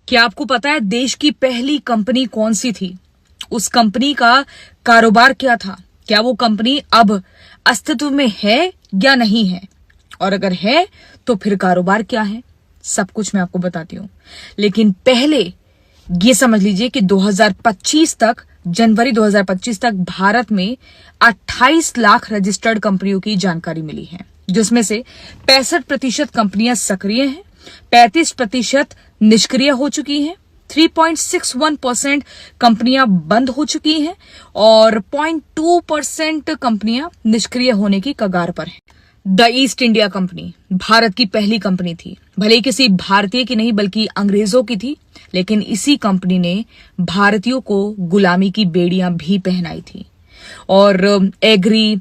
क्या आपको पता है देश की पहली कंपनी कौन सी थी? उस कंपनी का कारोबार क्या था? क्या वो कंपनी अब अस्तित्व में है या नहीं है? और अगर है तो फिर कारोबार क्या है? सब कुछ मैं आपको बताती हूं, लेकिन पहले ये समझ लीजिए कि 2025 तक, जनवरी 2025 तक भारत में 28 लाख रजिस्टर्ड कंपनियों की जानकारी मिली है, जिसमें से 65% कंपनियां सक्रिय हैं, 35% निष्क्रिय हो चुकी हैं, 3.61% कंपनियां बंद हो चुकी हैं और 0.2% कंपनियां निष्क्रिय होने की कगार पर हैं। The east India company Bharat की पहली कंपनी थी, भले ही किसी भारतीय की नहीं बल्कि अंग्रेजों की थी, लेकिन इसी कंपनी ने भारतीयों को गुलामी की बेड़ियां भी पहनाई थी और एग्री,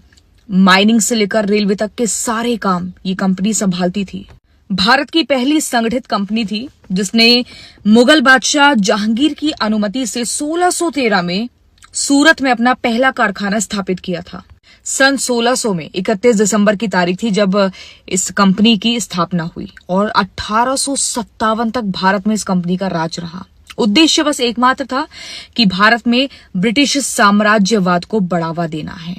माइनिंग से लेकर रेलवे तक के सारे काम ये कंपनी संभालती थी। भारत की पहली संगठित कंपनी थी जिसने मुगल बादशाह जहांगीर की अनुमति से 1613 में सूरत में अपना पहला कारखाना स्थापित किया था। सन 1600 में 31 दिसंबर की तारीख थी जब इस कंपनी की स्थापना हुई और 1857 तक भारत में इस कंपनी का राज रहा। उद्देश्य बस एकमात्र था कि भारत में ब्रिटिश साम्राज्यवाद को बढ़ावा देना है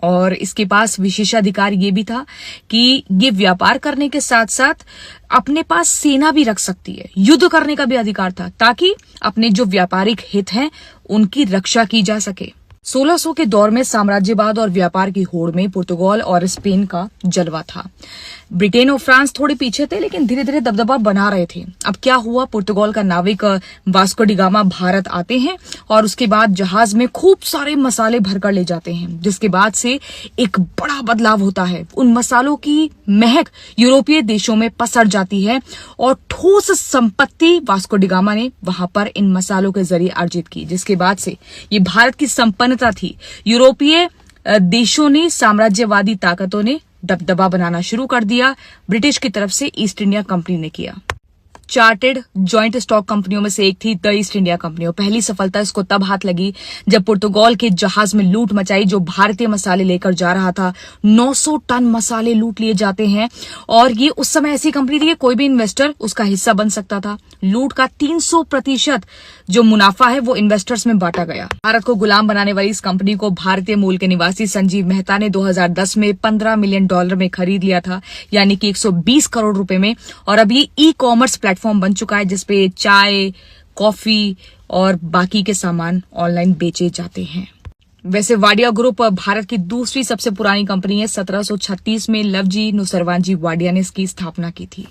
और इसके पास विशेषाधिकार ये भी था कि ये व्यापार करने के साथ साथ अपने पास सेना भी रख सकती है, युद्ध करने का भी अधिकार था ताकि अपने जो व्यापारिक हित हैं उनकी रक्षा की जा सके। 1600 के दौर में साम्राज्यवाद और व्यापार की होड़ में पुर्तगाल और स्पेन का जलवा था। ब्रिटेन और फ्रांस थोड़े पीछे थे लेकिन धीरे धीरे दबदबा बना रहे थे। अब क्या हुआ, पुर्तगाल का नाविक वास्को डी गामा भारत आते हैं और उसके बाद जहाज में खूब सारे मसाले भरकर ले जाते हैं, जिसके बाद से एक बड़ा बदलाव होता है। उन मसालों की महक यूरोपीय देशों में पसर जाती है और ठोस संपत्ति वास्को डी गामा ने वहां पर इन मसालों के जरिए अर्जित की, जिसके बाद से ये भारत की संपन्नता थी। यूरोपीय देशों ने, साम्राज्यवादी ताकतों ने दबदबा बनाना शुरू कर दिया। ब्रिटिश की तरफ से ईस्ट इंडिया कंपनी ने किया। चार्टेड जॉइंट स्टॉक कंपनियों में से एक थी द ईस्ट इंडिया कंपनी। और पहली सफलता इसको तब हाथ लगी जब पुर्तगाल के जहाज में लूट मचाई जो भारतीय मसाले लेकर जा रहा था। 900 टन मसाले लूट लिए जाते हैं और ये उस समय ऐसी कंपनी थी कि कोई भी इन्वेस्टर उसका हिस्सा बन सकता था। लूट का 300% जो मुनाफा है वो इन्वेस्टर्स में बांटा गया। भारत को गुलाम बनाने वाली इस कंपनी को भारतीय मूल के निवासी संजीव मेहता ने 2010 में $15 मिलियन में खरीद लिया था, यानी कि 120 करोड़ रुपए में। और अब ये ई कॉमर्स प्लेटफॉर्म बन चुका है जिसपे चाय, कॉफी और बाकी के सामान ऑनलाइन बेचे जाते हैं। वैसे वाडिया ग्रुप भारत की दूसरी सबसे पुरानी कंपनी है। 1736 में लवजी नुसरवानजी वाडिया ने इसकी स्थापना की थी।